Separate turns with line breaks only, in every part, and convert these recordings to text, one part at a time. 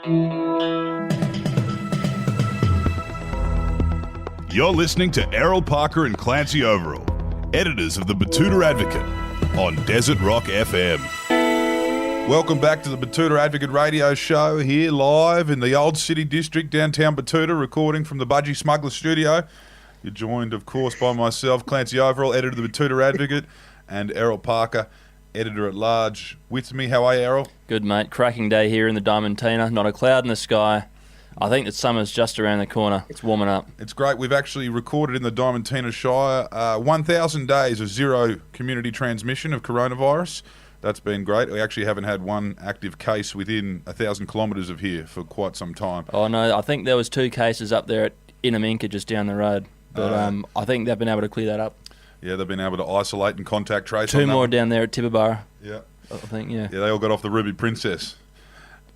You're listening to Errol Parker and Clancy Overall, editors of the Betoota Advocate, on Desert Rock FM. Welcome back to the Betoota Advocate radio show, here live in the Old City District, downtown Betoota, recording from the Budgy Smuggler studio. You're joined, of course, by myself, Clancy Overall, editor of the Betoota Advocate, and Errol Parker, editor-at-large. With me, how are you, Errol?
Good, mate. Cracking day here in the Diamantina. Not a cloud in the sky. I think that summer's just around the corner. It's warming up.
It's great. We've actually recorded in the Diamantina Shire 1,000 days of zero community transmission of coronavirus. That's been great. We actually haven't had one active case within 1,000 kilometres of here for quite some time.
Oh, no, I think there was 2 cases up there at Inaminka just down the road. But I think they've been able to clear that up.
Yeah, they've been able to isolate and contact trace.
2 more down there at Tibooburra.
Yeah.
I think, yeah.
Yeah, they all got off the Ruby Princess.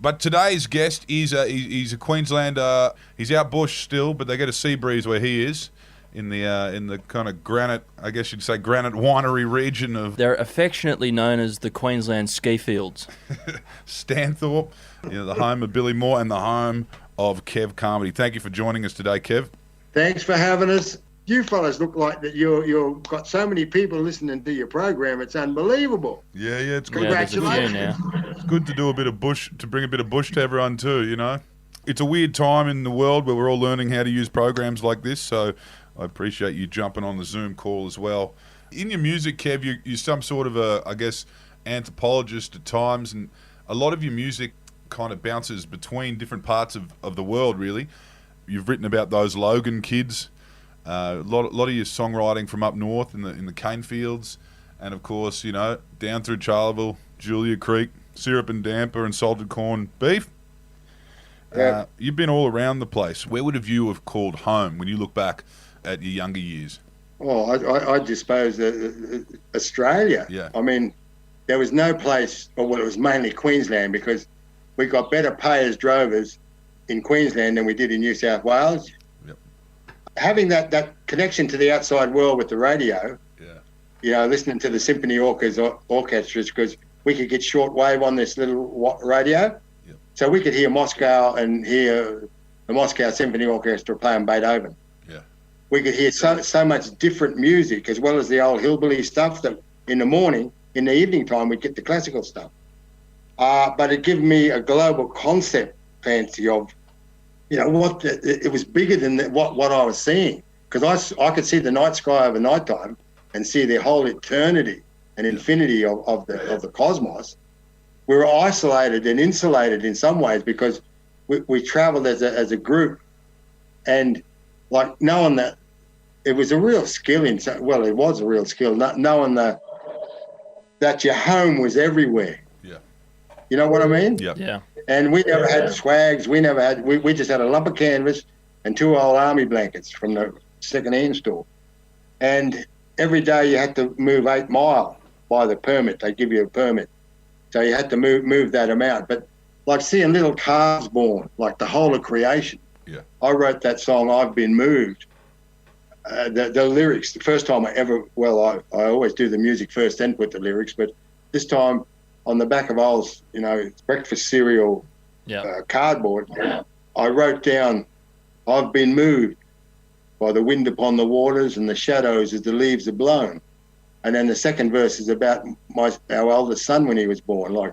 But today's guest is he's a Queenslander. He's out bush still, but they get a sea breeze where he is in the kind of granite, I guess you'd say granite winery region of.
They're affectionately known as the Queensland ski fields.
Stanthorpe, the home of Billy Moore and the home of Kev Carmody. Thank you for joining us today, Kev.
Thanks for having us. You fellas look like that you've got so many people listening to your program. It's unbelievable.
Yeah, it's good.
Congratulations.
It's good to do a bit of bush, to bring a bit of bush to everyone too, you know. It's a weird time in the world where we're all learning how to use programs like this, so I appreciate you jumping on the Zoom call as well. In your music, Kev, you're some sort of a, I guess, anthropologist at times, and a lot of your music kind of bounces between different parts of the world, really. You've written about those Logan kids. A lot of your songwriting from up north in the cane fields, and of course, down through Charleville, Julia Creek, syrup and damper, and salted corn beef.
Yeah.
You've been all around the place. Where would have you have called home when you look back at your younger years?
Oh, I just suppose Australia.
Yeah.
I mean, there was no place, it was mainly Queensland, because we got better payers drovers in Queensland than we did in New South Wales. Having that connection to the outside world with the radio, listening to the symphony orchestras, because we could get shortwave on this little radio, so we could hear Moscow and hear the Moscow Symphony Orchestra playing Beethoven. Yeah, we could hear so much different music, as well as the old hillbilly stuff that in the evening time we'd get the classical stuff. But it gave me a global concept, Fancy, of it was bigger than what I was seeing, because I could see the night sky over night time and see the whole eternity and infinity of the cosmos. We were isolated and insulated in some ways, because we travelled as a group, and like knowing that it was a real skill it was a real skill, knowing that your home was everywhere. Yeah, you know what I mean?
Yeah.
And we never had swags. We just had a lump of canvas and 2 old army blankets from the second-hand store. And every day you had to move 8 mile by the permit. They give you a permit. So you had to move that amount. But like seeing little calves born, like the whole of creation. Yeah. I wrote that song, I've Been Moved. The lyrics, the first time I always do the music first, then put the lyrics. But this time, on the back of old, breakfast cereal cardboard, I wrote down, I've been moved by the wind upon the waters and the shadows as the leaves are blown. And then the second verse is about our eldest son when he was born, like,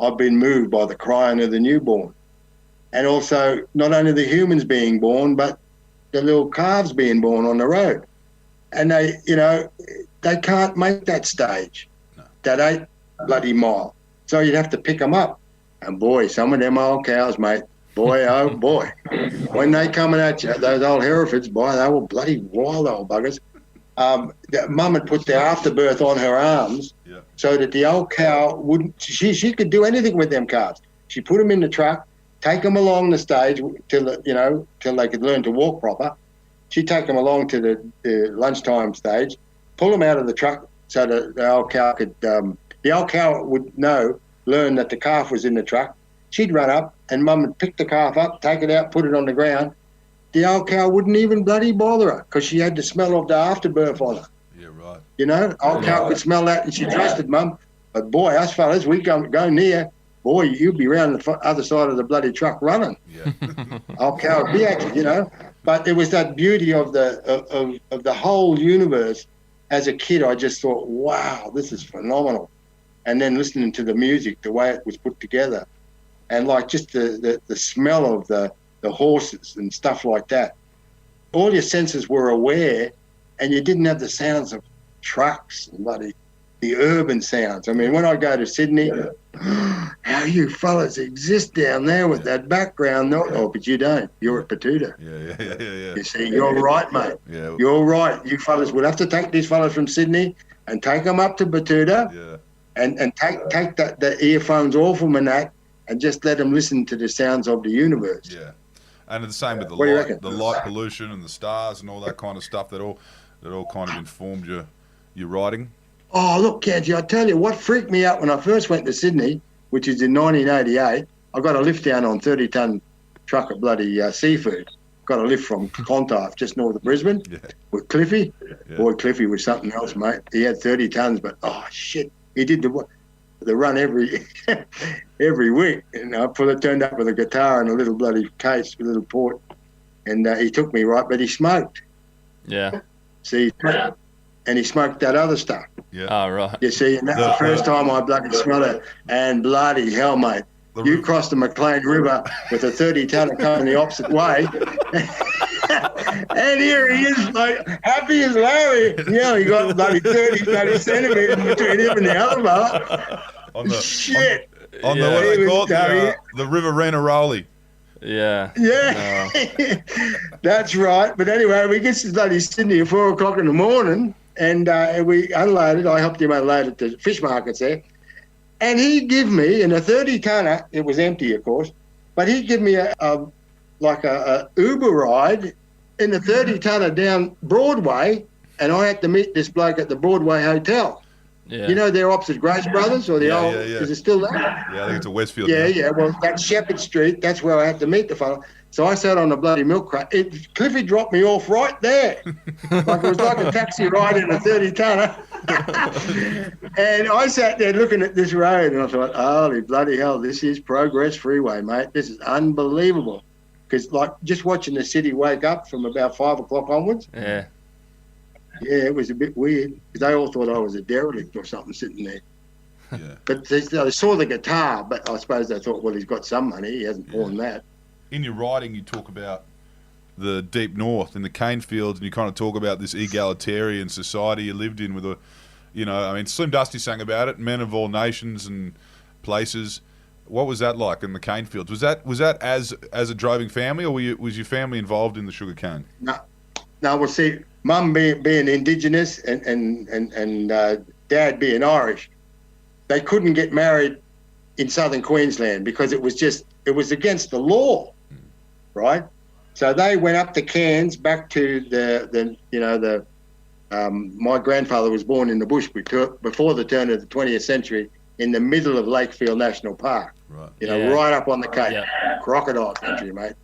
I've been moved by the crying of the newborn. And also, not only the humans being born, but the little calves being born on the road. And they can't make that stage, that 8 bloody mile. So you'd have to pick them up. And boy, some of them old cows, mate, boy, oh boy. When they coming at you, those old Herefords, boy, they were bloody wild old buggers. Mum had put the afterbirth on her arms so that the old cow wouldn't, she could do anything with them calves. She put them in the truck, take them along the stage till they could learn to walk proper. She'd take them along to the lunchtime stage, pull them out of the truck so that the old cow could, the old cow would learn that the calf was in the truck. She'd run up and Mum would pick the calf up, take it out, put it on the ground. The old cow wouldn't even bloody bother her, because she had the smell of the afterbirth on her.
Yeah, right.
Old cow could smell that, and she trusted Mum. But boy, us fellas, we go near, boy, you'd be round the other side of the bloody truck running.
Yeah.
I'll be actually, you know. But it was that beauty of the whole universe. As a kid, I just thought, wow, this is phenomenal. And then listening to the music, the way it was put together, and like just the smell of the horses and stuff like that. All your senses were aware, and you didn't have the sounds of trucks and bloody the urban sounds. I mean, when I go to Sydney, how you fellas exist down there with that background. Oh, but you don't. You're at Betoota.
Yeah.
You see, you're right, mate.
Yeah.
You're right. You fellas would have to take these fellas from Sydney and take them up to Betoota.
Yeah.
And take the earphones off them and that, and just let them listen to the sounds of the universe.
Yeah, and the same with the light pollution and the stars and all that kind of stuff. That all kind of informed your writing.
Oh, look, Kenji, I tell you what freaked me out when I first went to Sydney, which is in 1988. I got a lift down on 30-ton truck of bloody seafood. Got a lift from Clontarf, just north of Brisbane, with Cliffy. Yeah. Boy, Cliffy was something else, mate. He had 30 tons, but oh shit. He did the run every week, and I turned up with a guitar and a little bloody case, a little port, and he took me right, but he smoked.
Yeah.
See, and he smoked that other stuff.
Yeah. Oh, right.
You see, and that's the first time I bloody smelled it, and bloody hell, mate. You crossed the Maclean River with a 30-tonner coming the opposite way. And here he is, like, happy as Larry. Yeah, he got bloody 30 centimetres between him and the other bar. Shit.
On the, what do they call it? The Riverina.
Yeah.
Yeah. That's right. But anyway, we get to bloody Sydney at 4 o'clock in the morning, and we unloaded. I helped him unload at the fish markets there. And he'd give me, in a 30-tonner, it was empty, of course, but he'd give me a Uber ride in a 30-tonner down Broadway, and I had to meet this bloke at the Broadway Hotel.
Yeah.
You know, they're opposite Grace Brothers, or the old, is it still there?
Yeah, I think it's a Westfield.
Yeah, well, that's Shepherd Street, that's where I had to meet the fellow. So I sat on the bloody milk crate. Cliffy dropped me off right there. Like it was like a taxi ride in a 30-tonner. And I sat there looking at this road, and I thought, holy bloody hell, this is Progress Freeway, mate. This is unbelievable. Because, like, just watching the city wake up from about 5 o'clock onwards.
Yeah.
Yeah, it was a bit weird. Because they all thought I was a derelict or something sitting there.
Yeah.
But they saw the guitar, but I suppose they thought, well, he's got some money. He hasn't pawned that.
In your writing, you talk about the deep north in the cane fields, and you kind of talk about this egalitarian society you lived in with Slim Dusty sang about it, men of all nations and places. What was that like in the cane fields? Was that as a droving family, or was your family involved in the sugar cane?
No. Well, see, Mum being Indigenous and Dad being Irish, they couldn't get married in southern Queensland because it was against the law. Right, so they went up to Cairns, back to my grandfather was born in the bush before the turn of the 20th century, in the middle of Lakefield National Park. Right, right up on the Cape, crocodile country, mate.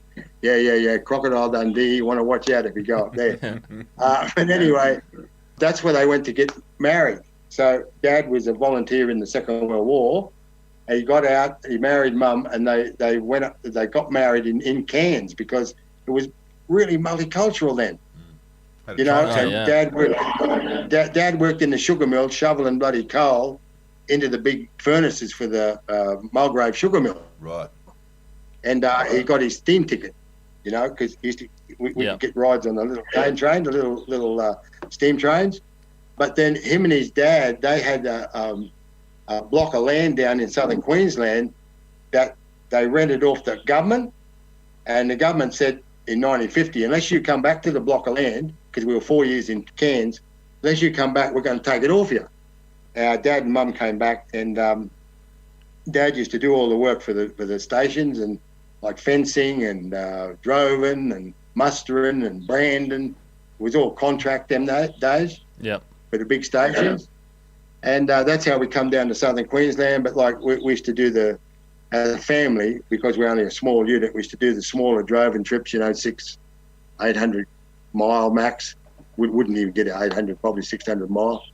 Yeah, Crocodile Dundee. You want to watch out if you go up there. But anyway, that's where they went to get married. So Dad was a volunteer in the Second World War. He got out, he married Mum, and they went up. They got married in Cairns because it was really multicultural then. Dad worked in the sugar mill, shoveling bloody coal into the big furnaces for the Mulgrave sugar mill.
Right.
And he got his steam ticket, because we could get rides on the little cane train, the little steam trains. But then him and his dad, they had a block of land down in southern Queensland that they rented off the government, and the government said in 1950, unless you come back to the block of land, because we were 4 years in Cairns, unless you come back, we're going to take it off you. Our Dad and Mum came back, and Dad used to do all the work for the stations, and like fencing and droving and mustering and branding. It was all contract them days.
Yep.
For the big stations. And that's how we come down to southern Queensland. But like we used to do as a family, because we're only a small unit, we used to do the smaller droving trips, 800 mile max. We wouldn't even get 800, probably 600 miles.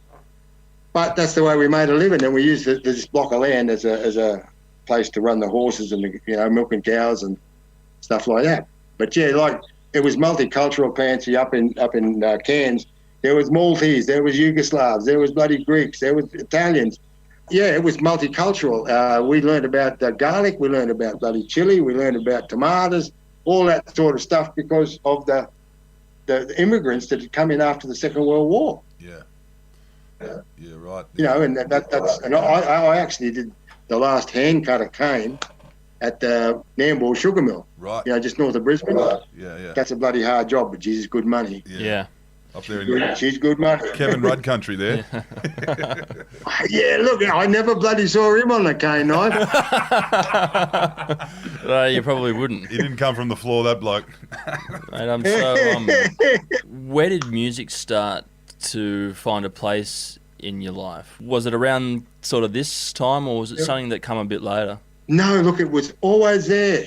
But that's the way we made a living, and we used this block of land as a place to run the horses and milking cows and stuff like that. But yeah, like it was multicultural, Clancy, up in Cairns. There was Maltese, there was Yugoslavs, there was bloody Greeks, there was Italians. Yeah, it was multicultural. We learned about garlic, we learned about bloody chili, we learned about tomatoes, all that sort of stuff because of the immigrants that had come in after the Second World War.
Yeah. Yeah, right.
And I actually did the last hand cutter cane at the Nambour Sugar Mill.
Right.
Just north of Brisbane.
Yeah.
That's a bloody hard job, but geez, it's good money.
Yeah.
Up there in
she's good money.
Kevin Rudd country there.
Yeah, look, I never bloody saw him on the cane knife.
No, you probably wouldn't.
He didn't come from the floor, that bloke.
Mate, where did music start to find a place in your life? Was it around sort of this time, or was it something that come a bit later?
No, look, it was always there.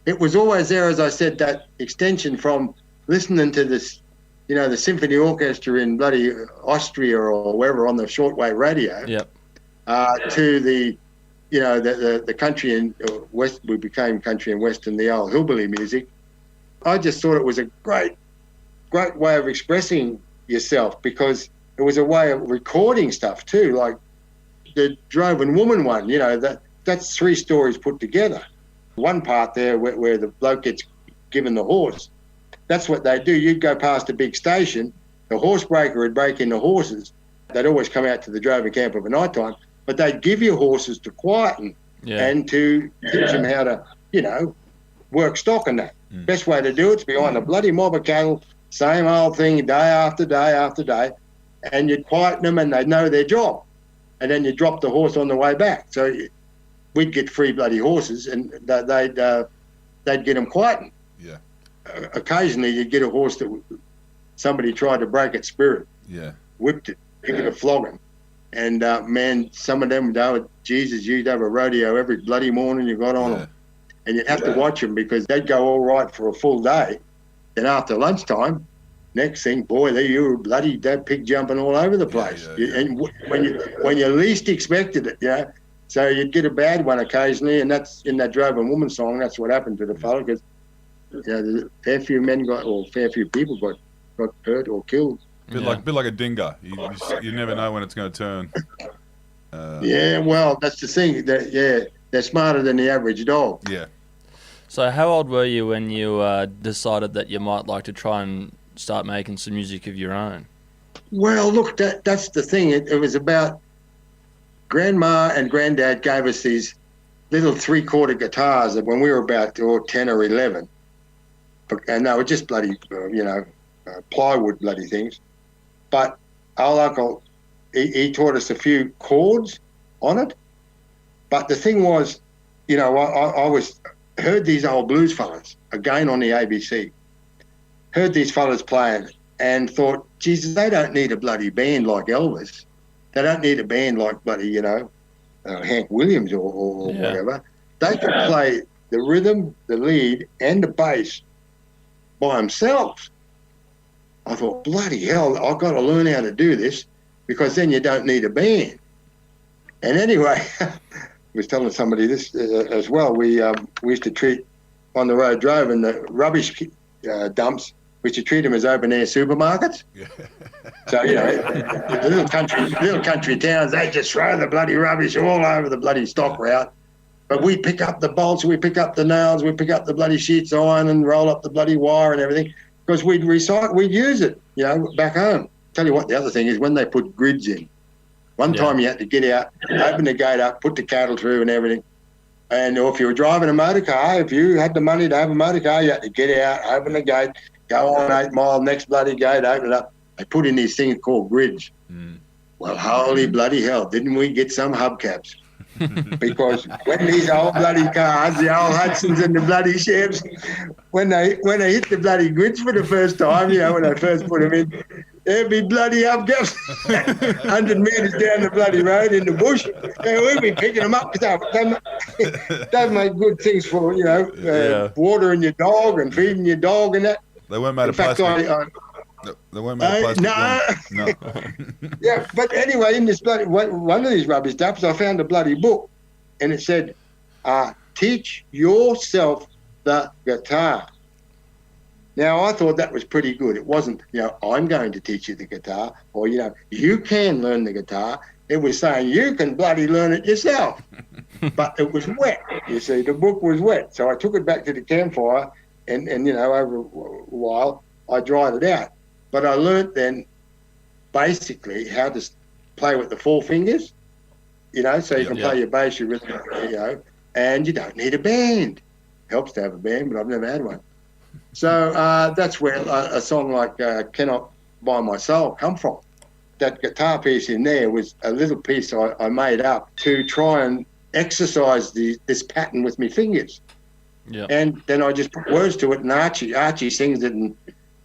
It was always there, as I said, that extension from listening to this, the symphony orchestra in bloody Austria or wherever on the shortwave radio.
Yep.
To the, the country in West. We became country and western, the old hillbilly music. I just thought it was a great way of expressing yourself because it was a way of recording stuff too, like the Droven Woman one. That's 3 stories put together. One part there where the bloke gets given the horse. That's what they do. You'd go past a big station, the horse breaker would break in the horses. They'd always come out to the drover camp of a night time, but they'd give you horses to quieten and to teach them how to, work stock and that. Best way to do it's behind a bloody mob of cattle, same old thing day after day after day, and you'd quieten them and they'd know their job. And then you drop the horse on the way back. So we'd get free bloody horses and they'd get them quietened.
Yeah.
Occasionally you'd get a horse that somebody tried to break its spirit.
Yeah.
Whipped it, give it a flogging. And man, some of them, Jesus, you'd have a rodeo every bloody morning you got on them. And you'd have to watch them because they'd go all right for a full day. Then after lunchtime, next thing, boy, you were bloody that pig jumping all over the place. And when you least expected it, So you'd get a bad one occasionally, and that's in that Droven Woman song. That's what happened to the fella because fair few people got hurt or killed.
Bit like a dingo. You never know when it's going to turn.
Well, that's the thing. They're smarter than the average dog.
Yeah.
So how old were you when you decided that you might like to try and start making some music of your own?
Well, look, that's the thing. It was about Grandma and Granddad gave us these little 3/4 guitars when we were about 10 or 11. And they were just bloody, plywood bloody things. But our uncle, he taught us a few chords on it. But the thing was, I heard these old blues fellas, again on the ABC, heard these fellas playing and thought, Jesus, they don't need a bloody band like Elvis. They don't need a band like bloody, Hank Williams or whatever. They could play the rhythm, the lead, and the bass by themselves. I thought, bloody hell, I've got to learn how to do this because then you don't need a band. And anyway, I was telling somebody this as well. We used to treat on the road driving the rubbish dumps. We used to treat them as open-air supermarkets. Yeah. So, the little country towns, they just throw the bloody rubbish all over the bloody stock route. But we pick up the bolts, we pick up the nails, we pick up the bloody sheets iron and roll up the bloody wire and everything because we'd use it, back home. Tell you what, the other thing is when they put grids in. One time you had to get out, open the gate up, put the cattle through and everything. And if you were driving a motor car, if you had the money to have a motor car, you had to get out, open the gate, go on 8 Mile, next bloody gate, open it up. They put in these things called grids. Well, holy bloody hell, didn't we get some hubcaps? Because when these old bloody cars, the old Hudsons and the bloody Chevs, when they hit the bloody grids for the first time, when they first put them in, there'd be bloody hubcaps 100 metres down the bloody road in the bush, and we'd be picking them up because they make good things for, watering your dog and feeding your dog and that.
They weren't made of plastic. They weren't made of plastic. No.
Yeah, but anyway, in this bloody one of these rubbish dumps, I found a bloody book, and it said teach yourself the guitar. Now, I thought that was pretty good. It wasn't, I'm going to teach you the guitar, or, you can learn the guitar. It was saying you can bloody learn it yourself. But it was wet, you see. The book was wet. So I took it back to the campfire, and over a while, I dried it out. But I learnt then basically how to play with the 4 fingers, so you can play your bass, your rhythm, and you don't need a band. Helps to have a band, but I've never had one. So that's where a song like Cannot Buy My Soul come from. That guitar piece in there was a little piece I made up to try and exercise this pattern with my fingers.
Yeah.
And then I just put words to it, and Archie sings it, and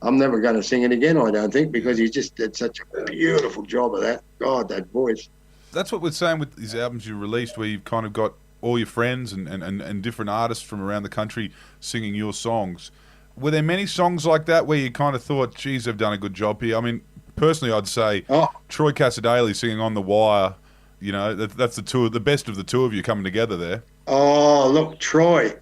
I'm never going to sing it again, I don't think, because he just did such a beautiful job of that. God, that voice.
That's what we're saying with these albums you released, where you've kind of got all your friends and different artists from around the country singing your songs. Were there many songs like that where you kind of thought, geez, they've done a good job here? I mean, personally, I'd say Troy Cassadaly singing On the Wire, that's the best of the two of you coming together there. Oh,
look, Troy,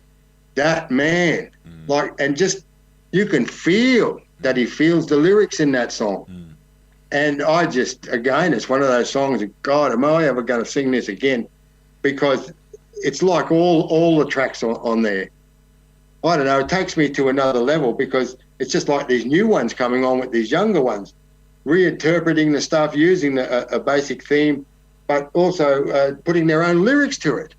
that man. And just, you can feel that he feels the lyrics in that song. And I just, again, it's one of those songs that, God, am I ever going to sing this again? Because it's like all the tracks on there. I don't know, it takes me to another level, because it's just like these new ones coming on with these younger ones, reinterpreting the stuff, using a basic theme, but also putting their own lyrics to it.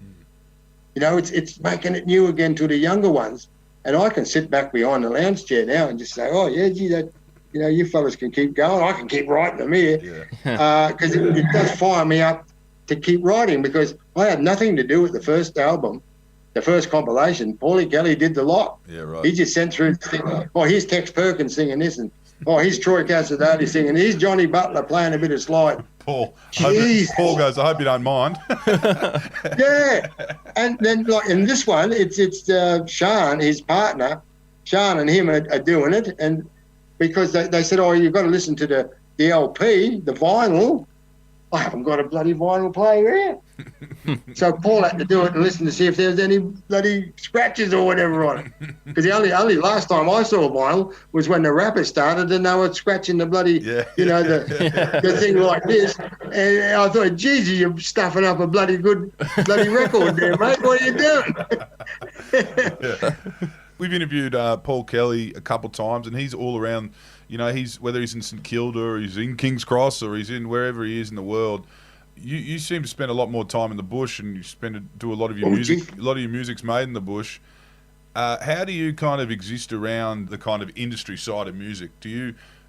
It's making it new again to the younger ones. And I can sit back behind the lounge chair now and just say, oh, yeah, gee, that, you fellas can keep going. I can keep writing them here. Because it does fire me up to keep writing, because I had nothing to do with the first album. The first compilation, Paulie Kelly did the lot.
Yeah, right.
He just sent through the thing. Oh, here's Tex Perkins singing this, and here's Troy Cassadaly singing. Here's Johnny Butler playing a bit of slide.
Paul goes, I hope you don't mind.
Yeah, and then like in this one, it's Sean, his partner. Sean and him are doing it, and because they said, oh, you've got to listen to the LP, the vinyl. I haven't got a bloody vinyl player here. So Paul had to do it and listen to see if there was any bloody scratches or whatever on it. Because the only last time I saw a vinyl was when the Rappers started, and they were scratching the bloody, the thing like this. And I thought, geez, you're stuffing up a bloody good bloody record there, mate. What are you doing?
We've interviewed Paul Kelly a couple of times, and he's all around. Whether he's in St Kilda or he's in King's Cross or he's in wherever he is in the world. You seem to spend a lot more time in the bush, and you do a lot of your music. A lot of your music's made in the bush. How do you kind of exist around the kind of industry side of music?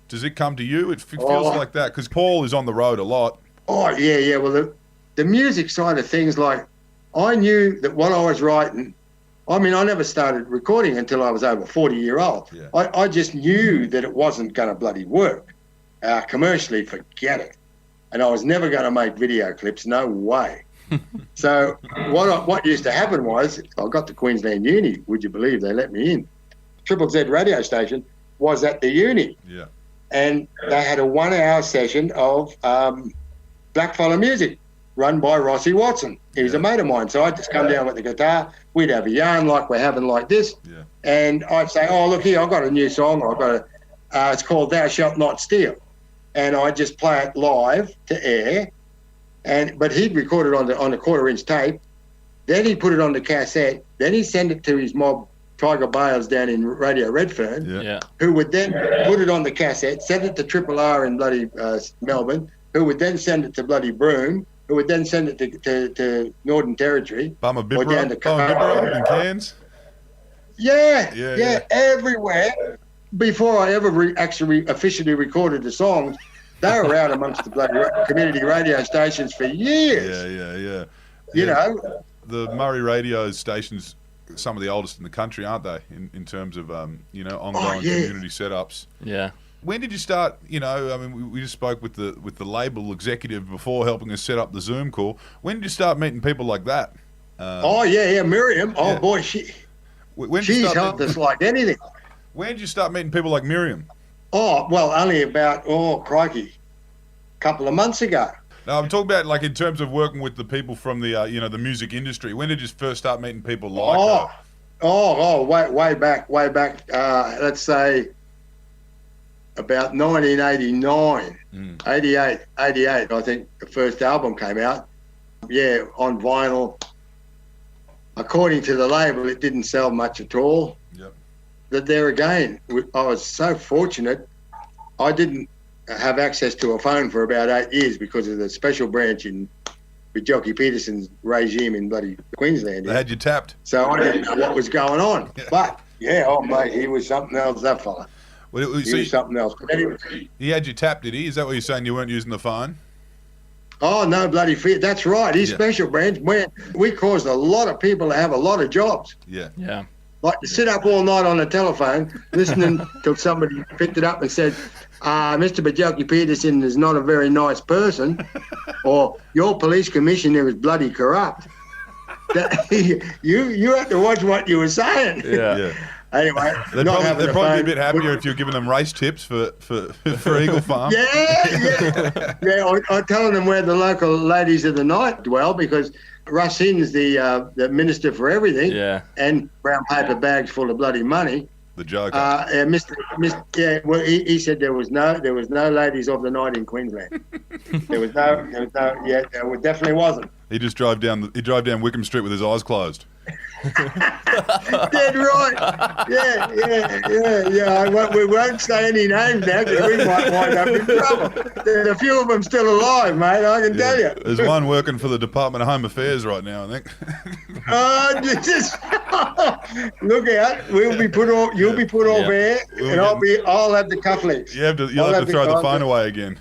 Does it come to you? It feels like that, because Paul is on the road a lot. Oh yeah. Well, the music side of things, like I knew that what I was writing. I mean, I never started recording until I was over 40-year-old. Yeah. I just knew that it wasn't going to bloody work. Commercially, forget it. And I was never going to make video clips, no way. So what used to happen was, I got to Queensland Uni, would you believe they let me in. Triple Z radio station was at the uni. Yeah.
And they had a 1-hour session of blackfella music run by Rossi Watson. He was a mate of mine. So I'd just come down with the guitar. We'd have a yarn like we're having like this. Yeah. And I'd say, oh, look here, I've got a new song. It's called Thou Shalt Not Steal. And I'd just play it live to air. But he'd record it on the 1/4-inch tape. Then he'd put it on the cassette. Then he'd send it to his mob, Tiger Bales, down in Radio Redfern, who would then put it on the cassette, send it to Triple R in bloody Melbourne, who would then send it to bloody Broome, who would then send it to Northern Territory.
Or down to in Cairns.
Yeah, everywhere. Before I ever actually officially recorded the songs, they were out amongst the bloody community radio stations for years.
Yeah. The Murray radio stations, some of the oldest in the country, aren't they? In terms of ongoing community setups.
Yeah.
When did you start? We just spoke with the label executive before helping us set up the Zoom call. When did you start meeting people like that?
Miriam. Oh boy, she's helped us like anything.
When did you start meeting people like Miriam?
Oh well, only about crikey, a couple of months ago.
No, I'm talking about like in terms of working with the people from the the music industry. When did you first start meeting people like her?
Way back. Let's say about 1989, 88. I think the first album came out. Yeah, on vinyl. According to the label, it didn't sell much at all.
Yep.
But there again, I was so fortunate. I didn't have access to a phone for about 8 years because of the special branch in Budgy Peterson's regime in bloody Queensland.
They had you tapped.
So I didn't know what was going on. Yeah. But, mate, he was something else, that fella.
Well,
he was something else. But anyway,
he had you tapped, did he? Is that what you're saying? You weren't using the phone?
Oh, no, bloody fear. That's right. His special branch, we caused a lot of people to have a lot of jobs.
Yeah.
Yeah.
Like to sit up all night on the telephone listening till somebody picked it up and said, Mr. Budgy Peterson is not a very nice person, or your police commissioner is bloody corrupt. You had to watch what you were saying.
Yeah.
Anyway,
they'd probably be a bit happier if you're giving them race tips for Eagle Farm.
Yeah. I'm telling them where the local ladies of the night dwell, because Russ Hinn's the minister for everything.
Yeah. And
brown paper bags full of bloody money.
The Joker.
Well, he said there was no ladies of the night in Queensland. there definitely wasn't.
He just drove down Wickham Street with his eyes closed.
Dead right. Yeah. We won't say any names now because we might wind up in trouble. There's a few of them still alive, mate, I can tell you.
There's one working for the Department of Home Affairs right now, I think.
Look out! You'll be put off air, and I'll have the cufflinks.
You'll have to throw the phone away again.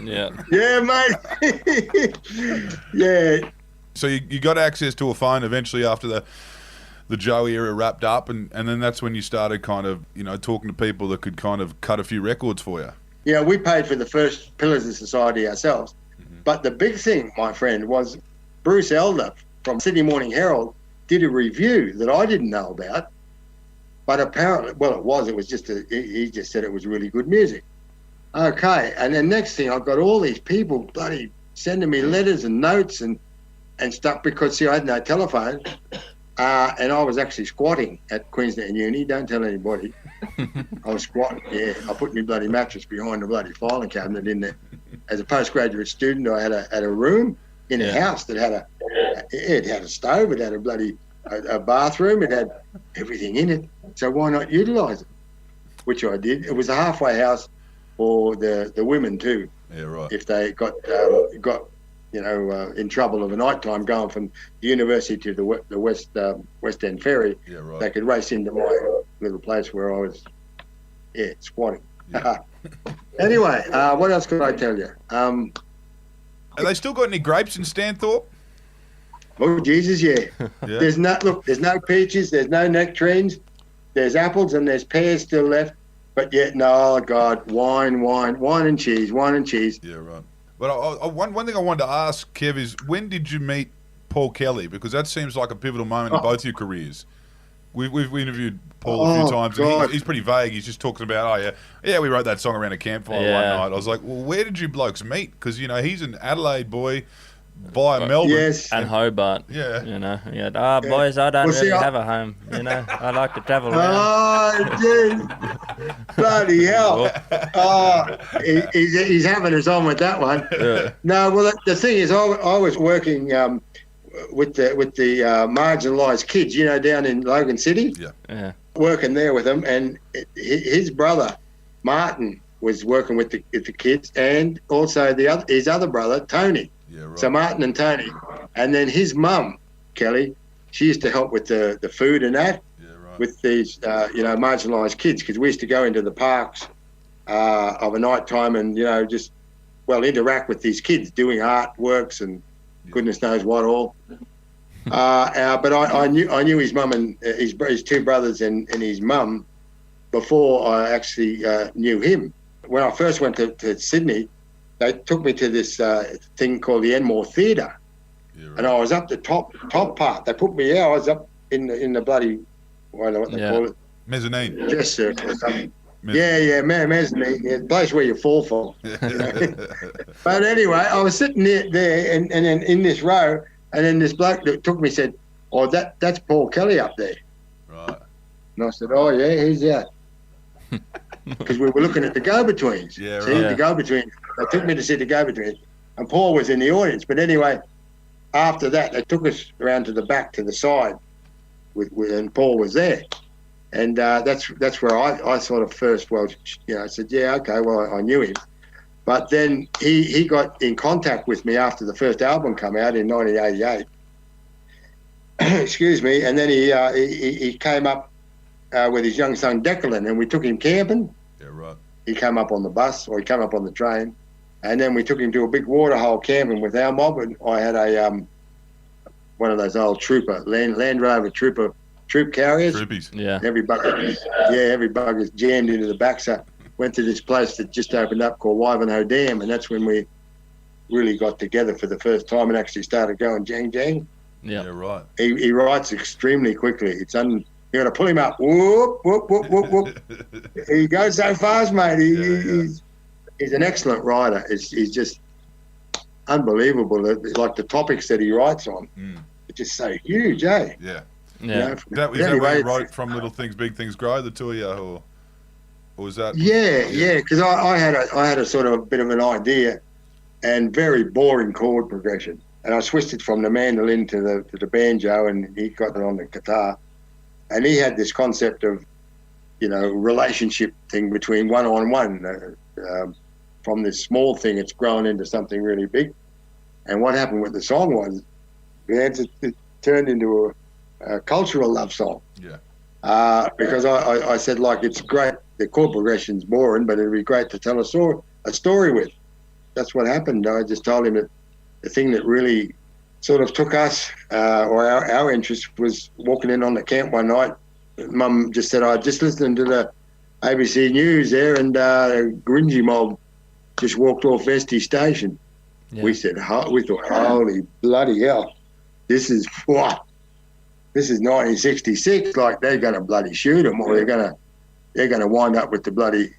Yeah.
Yeah, mate. Yeah.
So you got access to a phone eventually after the Joe era wrapped up, and then that's when you started kind of talking to people that could kind of cut a few records for you.
Yeah, we paid for the first Pillars of Society ourselves, but the big thing, my friend, was Bruce Elder from Sydney Morning Herald did a review that I didn't know about, but apparently, it was just he just said it was really good music. Okay, and then next thing, I've got all these people bloody sending me letters and notes and stuff because, see, I had no telephone, and I was actually squatting at Queensland Uni. Don't tell anybody. I was squatting, yeah. I put my bloody mattress behind the bloody filing cabinet in there. As a postgraduate student, I had a room in a house that had a stove, it had a bloody a bathroom, it had everything in it. So why not utilise it? Which I did. It was a halfway house for the women too.
Yeah, right.
If they got in trouble of a night time going from the university to the West End Ferry, they could race into my little place where I was, squatting. Yeah. Anyway, what else could I tell you?
Have they still got any grapes in Stanthorpe?
Oh, Jesus, yeah. There's no peaches, there's no nectarines, there's apples and there's pears still left, but yet, no, God, wine and cheese. Yeah,
right. But one thing I wanted to ask, Kev, is when did you meet Paul Kelly? Because that seems like a pivotal moment in both your careers. We've interviewed Paul a few times, and he's pretty vague. He's just talking about, we wrote that song around a campfire one night. I was like, well, where did you blokes meet? Because, he's an Adelaide boy via Melbourne.
Yes.
And Hobart.
Yeah.
Boys, I don't really have a home. I like to travel around.
Oh, dude. Bloody hell. He's having us on with that one.
Yeah.
No, well, the thing is, I was working with the marginalised kids, down in Logan City.
Yeah.
Working there with them, and his brother, Martin, was working with the kids, and also his other brother, Tony.
Yeah, right.
So Martin and Tony, and then his mum, Kelly, she used to help with the food and that, with these marginalised kids, because we used to go into the parks of a night time and just interact with these kids doing artworks and goodness knows what all. But I knew his mum and his two brothers and his mum before I actually knew him. When I first went to Sydney, they took me to this thing called the Enmore Theatre, and I was up the top part. They put me I was up in the bloody, I don't know what they call it,
mezzanine,
dress circle or something. mezzanine, the place where you fall from. But anyway, I was sitting there and then in this row, and then this bloke that took me said, "Oh, that's Paul Kelly up there."
Right.
And I said, "Oh yeah, who's that?" Because we were looking at the Go-Betweens.
Yeah,
See,
right.
the Go-Betweens. They took me to see the Go-Betweens, and Paul was in the audience. But anyway, after that, they took us around to the back, to the side, and Paul was there. And that's where I sort of first, I said, yeah, okay, well, I knew him. But then he got in contact with me after the first album came out in 1988. Excuse me. And then he came up with his young son Declan, and we took him camping.
Yeah, right.
He came up on the bus, or he came up on the train. And then we took him to a big waterhole camping with our mob. And I had a one of those old Land Rover troop carriers.
Troopies.
Yeah.
Every bug is jammed into the back. So went to this place that just opened up called Wivenhoe Dam, and that's when we really got together for the first time and actually started going jang jang.
Yeah.
Yeah, right.
He writes extremely quickly. You got to pull him up. Whoop whoop whoop whoop whoop. He goes so fast, mate. He's an excellent writer. He's just unbelievable. Like the topics that he writes on, are just so huge, eh?
Yeah.
Yeah.
Is that where you wrote From Little Things, Big Things Grow, the two of you, or was that?
Yeah, because I had a sort of a bit of an idea, and very boring chord progression, and I switched it from the mandolin to the banjo, and he got it on the guitar, and he had this concept of, relationship thing between one-on-one. From this small thing, it's grown into something really big, and what happened with the song was, it turned into a cultural love song.
Yeah.
Because I said, like, it's great, the chord progression's boring, but it'd be great to tell a story with. That's what happened. I just told him that the thing that really sort of took us, or our interest, was walking in on the camp one night. Mum just said, I just listened to the ABC News there, and Gringy Mob just walked off Vesti Station.
Yeah.
We thought, holy bloody hell, this is what? This is 1966. Like, they're going to bloody shoot them, or they're going to wind up with the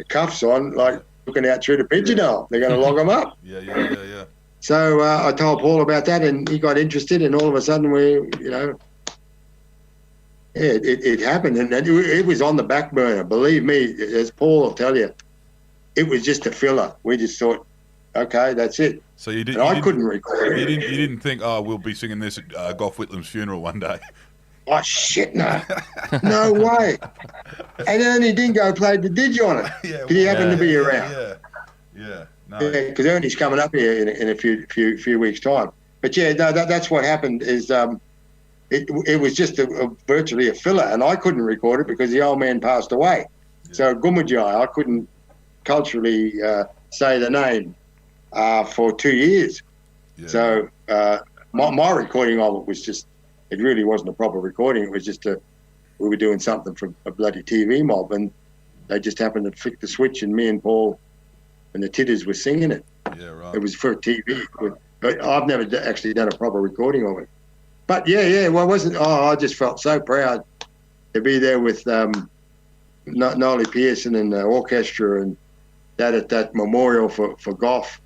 cuffs on, like looking out through the pigeonhole. They're going to log them up.
Yeah.
So I told Paul about that, and he got interested, and all of a sudden it happened, and it was on the back burner. Believe me, as Paul will tell you, it was just a filler. We just thought, okay, that's it.
So you did.
I couldn't record it.
You didn't think, oh, we'll be singing this at Gough Whitlam's funeral one day.
Oh shit, no, no way. And then he didn't go play the didge on it.
Yeah,
Did he happen to be around?
Yeah. No.
Yeah, because Ernie's coming up here in a few weeks' time. But yeah, no, that's what happened. Is it was just virtually a filler, and I couldn't record it because the old man passed away. Yeah. So Gummajai, I couldn't culturally say the name for 2 years. Yeah. So my recording of it was just, it really wasn't a proper recording. It was just we were doing something for a bloody TV mob, and they just happened to flick the switch, and me and Paul and the Titters were singing it.
Yeah, right.
It was for TV. But I've never actually done a proper recording of it. But yeah, well, I just felt so proud to be there with Nolly Pearson and the orchestra, and that at that memorial for Gough,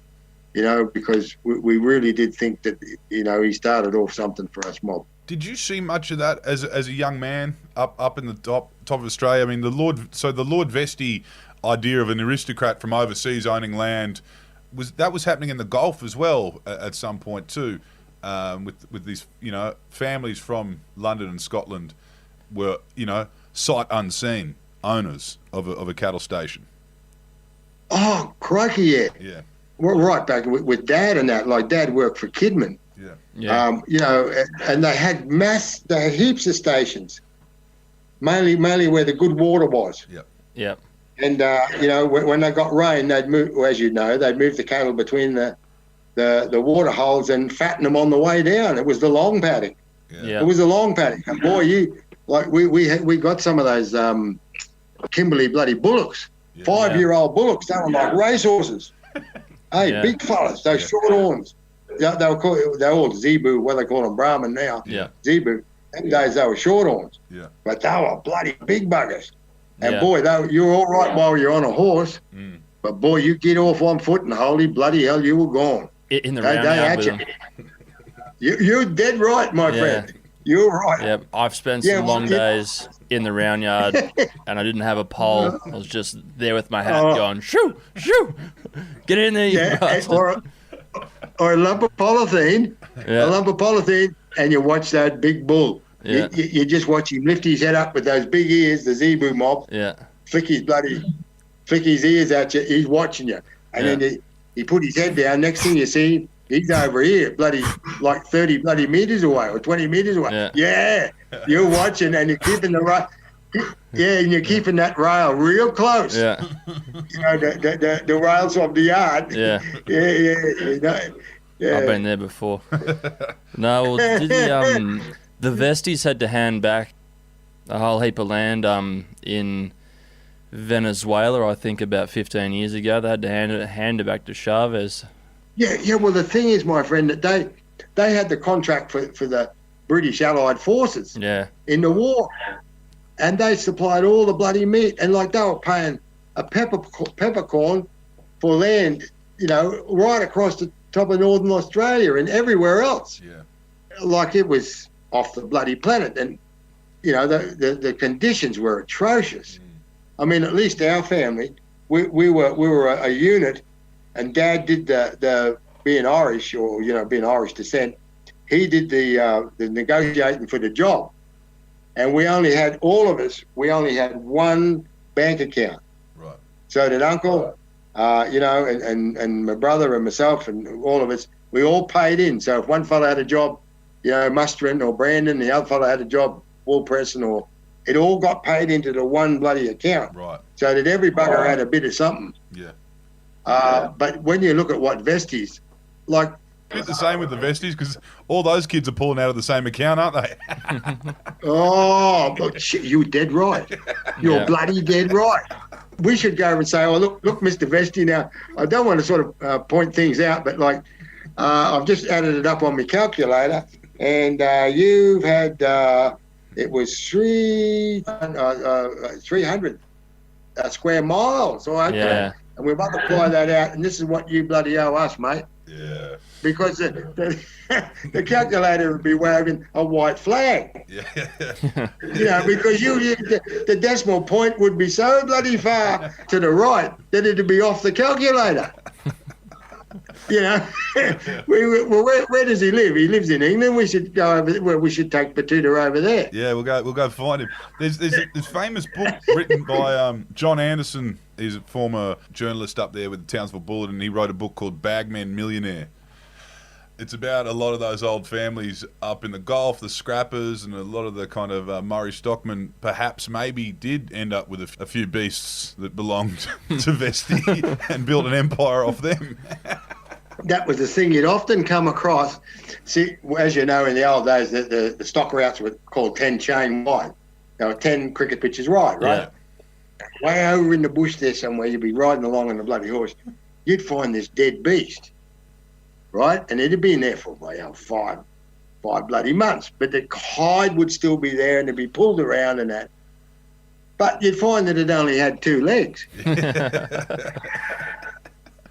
because we really did think that, he started off something for us mob.
Did you see much of that as a young man up in the top of Australia? I mean, the Lord Vesti idea of an aristocrat from overseas owning land was happening in the Gulf as well at some point too, with these families from London and Scotland were sight unseen owners of a cattle station.
Oh, crikey, yeah.
Yeah.
We're right back with Dad and that. Like, Dad worked for Kidman.
Yeah.
And they had heaps of stations, mainly where the good water was.
Yeah.
And when they got rain, they'd move. Well, as they'd move the cattle between the water holes and fatten them on the way down. It was the long paddock.
Yeah.
It was a long paddock. And boy, we got some of those Kimberley bloody bullocks, 5-year-old bullocks. They were like racehorses. Hey, big fellas, those short horns. They're all Zebu, what they call them, Brahman now.
Yeah.
Zebu. Them days they were short horns.
Yeah.
But they were bloody big buggers. And boy, you're all right while you're on a horse, but boy, you get off on foot and holy bloody hell, you were gone.
In the round yard with them.
You're dead right, my friend. You're right.
Yeah, I've spent some long days in the round yard, and I didn't have a pole. I was just there with my hat going, shoo, shoo, get in there, you bastard.
Or a lump of polythene, and you watch that big bull. Yeah. You just watch him lift his head up with those big ears, the zebu mob.
Yeah.
Flick his ears at you. He's watching you, and then he put his head down. Next thing you see, he's over here, bloody like 30 bloody meters away or 20 meters away. Yeah. You're watching, and you're keeping and you're keeping that rail real close.
Yeah.
You know the rails of the yard.
Yeah.
Yeah.
I've been there before. No, well, the Vesties had to hand back a whole heap of land in Venezuela, I think, about 15 years ago. They had to hand it back to Chavez.
Yeah. Well, the thing is, my friend, that they had the contract for the British Allied forces.
Yeah.
In the war, and they supplied all the bloody meat, and like they were paying a peppercorn for land, right across the top of Northern Australia and everywhere else.
Yeah.
Like it was off the bloody planet, and the conditions were atrocious. I mean, at least our family, we were a unit, and Dad did the being Irish or being Irish descent. He did the negotiating for the job, and we only had one bank account. Right. So that Uncle, and my brother and myself and all of us, we all paid in. So if one fellow had a job, mustering or branding, the other fellow had a job wool pressing, or it all got paid into the one bloody account.
Right.
So that every bugger had a bit of something.
Yeah.
But when you look at what Vesties, like...
It's the same with the Vesties, because all those kids are pulling out of the same account, aren't they?
But shit, you're dead right. You're bloody dead right. We should go over and say, oh, look, Mr. Vesty, now, I don't want to sort of point things out, but like, I've just added it up on my calculator, and you've had, it was 300 square miles. All right.
Yeah.
And we multiply that out, and this is what you bloody owe us, mate.
Yeah.
Because the calculator would be waving a white flag.
Yeah.
Because the decimal point would be so bloody far to the right that it'd be off the calculator. Where does he live? He lives in England. We should go over. Well, we should take Betoota over there.
Yeah, we'll go find him. There's this famous book written by John Anderson. He's a former journalist up there with the Townsville Bulletin, and he wrote a book called Bagman Millionaire. It's about a lot of those old families up in the Gulf, the scrappers, and a lot of the kind of Murray stockmen perhaps maybe did end up with a few beasts that belonged to Vesty and built an empire off them.
That was the thing you'd often come across. See, as you know, in the old days, the stock routes were called 10 chain wide. They were 10 cricket pitches wide, right? Yeah. Way over in the bush there somewhere, you'd be riding along on the bloody horse. You'd find this dead beast, right? And it'd been there for five bloody months. But the hide would still be there, and it'd be pulled around and that. But you'd find that it only had 2 legs.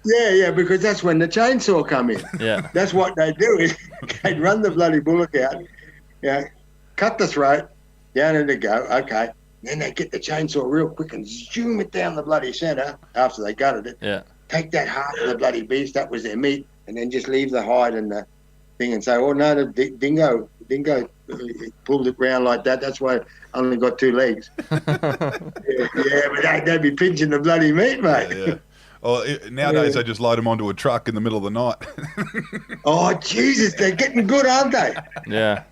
Yeah, because that's when the chainsaw come in.
Yeah.
That's what they do is they'd run the bloody bullock out, cut the throat, down and go, okay. Then they get the chainsaw real quick and zoom it down the bloody centre after they gutted it.
Yeah.
Take that heart of the bloody beast, that was their meat, and then just leave the hide and the thing and say, oh, no, the dingo pulled it round like that. That's why it only got 2 legs. But they'd be pinching the bloody meat, mate.
Yeah. Well, nowadays they just load them onto a truck in the middle of the night.
Oh, Jesus, they're getting good, aren't they?
Yeah.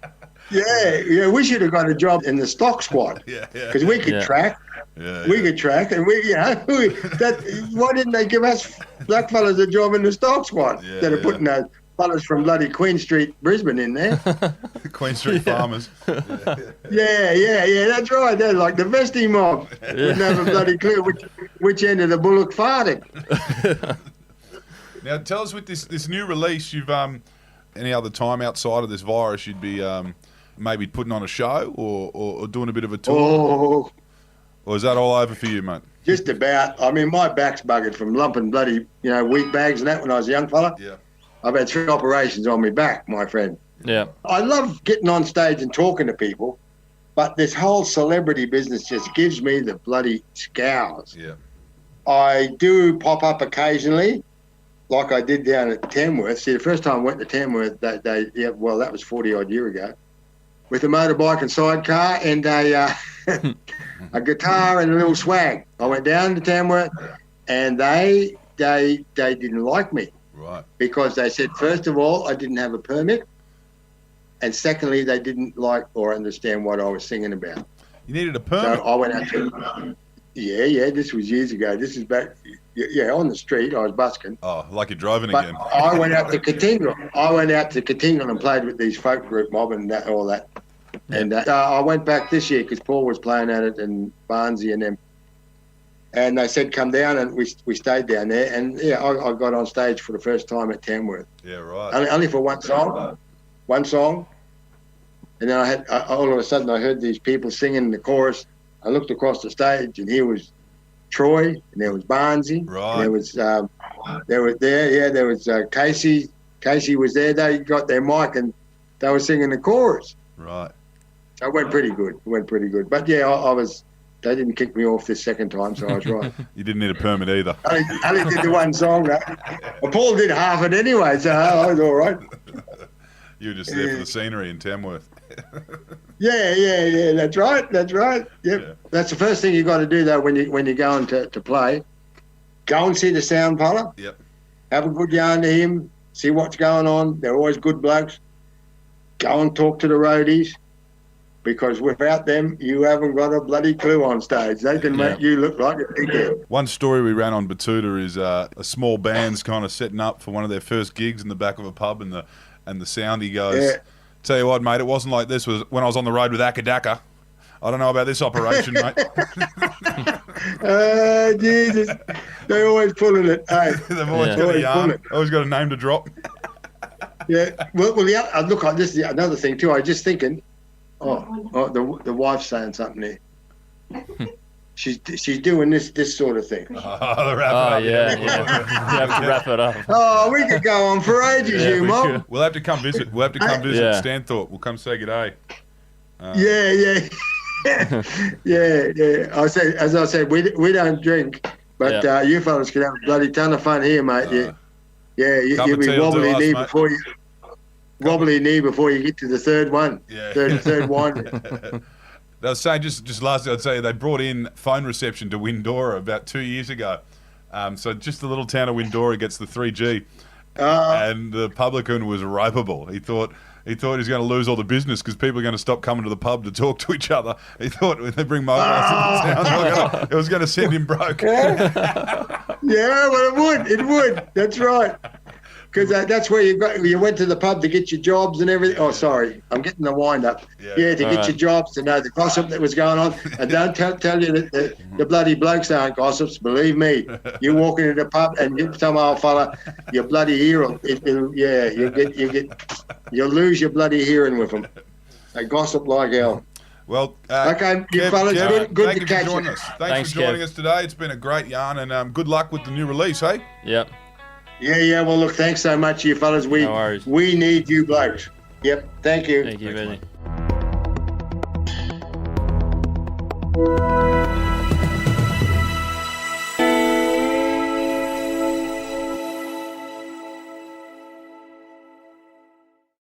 Yeah, we should have got a job in the stock squad.
Yeah.
Because we could track. We could track, and why didn't they give us black fellas a job in the stock squad instead of putting those fellas from bloody Queen Street, Brisbane in there?
Queen Street farmers.
Yeah, that's right. They're like the Vesty mob. Wouldn't have a bloody clue which end of the bullock farted.
Now, tell us with this new release, you've any other time outside of this virus, you'd be maybe putting on a show or doing a bit of a tour? Or is that all over for you, mate?
Just about. I mean, my back's buggered from lumping bloody, wheat bags and that when I was a young fella.
Yeah.
I've had 3 operations on my back, my friend.
Yeah.
I love getting on stage and talking to people, but this whole celebrity business just gives me the bloody scours.
Yeah.
I do pop up occasionally, like I did down at Tamworth. See, the first time I went to Tamworth, that was 40-odd year ago, with a motorbike and sidecar and a guitar and a little swag. I went down to Tamworth, and they didn't like me.
Right.
Because they said, first of all, I didn't have a permit, and secondly, they didn't like or understand what I was singing about.
You needed a permit?
So I went out to... Yeah, this was years ago. This is back, on the street. I was busking.
Oh, like you're driving
but
again.
I went out to Katingal and played with these folk group mob and all that. Yeah. And I went back this year because Paul was playing at it and Barnesy and them. And they said, come down, and we stayed down there. And, I got on stage for the first time at Tamworth.
Yeah, right.
Only for one song. And then all of a sudden I heard these people singing the chorus. I looked across the stage, and here was Troy, and there was Barnesy.
Right.
And there was Casey. Casey was there. They got their mic, and they were singing the chorus.
Right.
So it went pretty good. But they didn't kick me off this second time, so I was right.
You didn't need a permit either.
I only did the one song. Well, Paul did half it anyway, so I was all right.
You were just there for the scenery in Tamworth.
Yeah. That's right. Yep. Yeah. That's the first thing you got to do though when you're going to play. Go and see the sound fella.
Yep.
Have a good yarn to him. See what's going on. They're always good blokes. Go and talk to the roadies, because without them, you haven't got a bloody clue on stage. They can make you look like a dickhead.
One story we ran on Betoota is a small band's kind of setting up for one of their first gigs in the back of a pub, and the soundie goes, tell you what, mate, it wasn't like this was when I was on the road with Akadaka. I don't know about this operation, mate.
Jesus. They're always pulling it. Hey.
They've always got a yarn. Always got a name to drop.
Yeah. Well, look, this is another thing too. I was just thinking, the wife's saying something there. She's doing this sort of thing.
The wrap up.
Yeah. You have to wrap it up.
Oh, we could go on for ages, Mom.
We'll have to come visit. Stanthorpe. We'll come say g'day.
Yeah. As I said, we don't drink, but you fellas can have a bloody ton of fun here, mate. You'll be wobbly knee before you. Wobbly knee before you get to the third one. Yeah. Third wine.
I was saying, just lastly, I'd say they brought in phone reception to Windora about 2 years ago. So just the little town of Windora gets the 3G. And the publican was ropeable. He thought he was going to lose all the business because people are going to stop coming to the pub to talk to each other. He thought when they bring mobiles into town, it was going to send him broke.
Well, it would. That's right. Because that's where you went to the pub to get your jobs and everything. Oh, sorry, I'm getting the wind up. To get your jobs, to know the gossip that was going on. And don't tell you that the bloody blokes aren't gossips. Believe me, you walk into the pub and get some old fella, your bloody hero. You'll lose your bloody hearing with them. They gossip like hell.
Well,
okay, you fellas, good to catch you.
Thanks for joining us today. It's been a great yarn, and good luck with the new release, hey?
Yep.
Yeah. Well, look, thanks so much, you fellas. No
worries.
We need you blokes. Yep. Thank you.
Thank you, Budgy.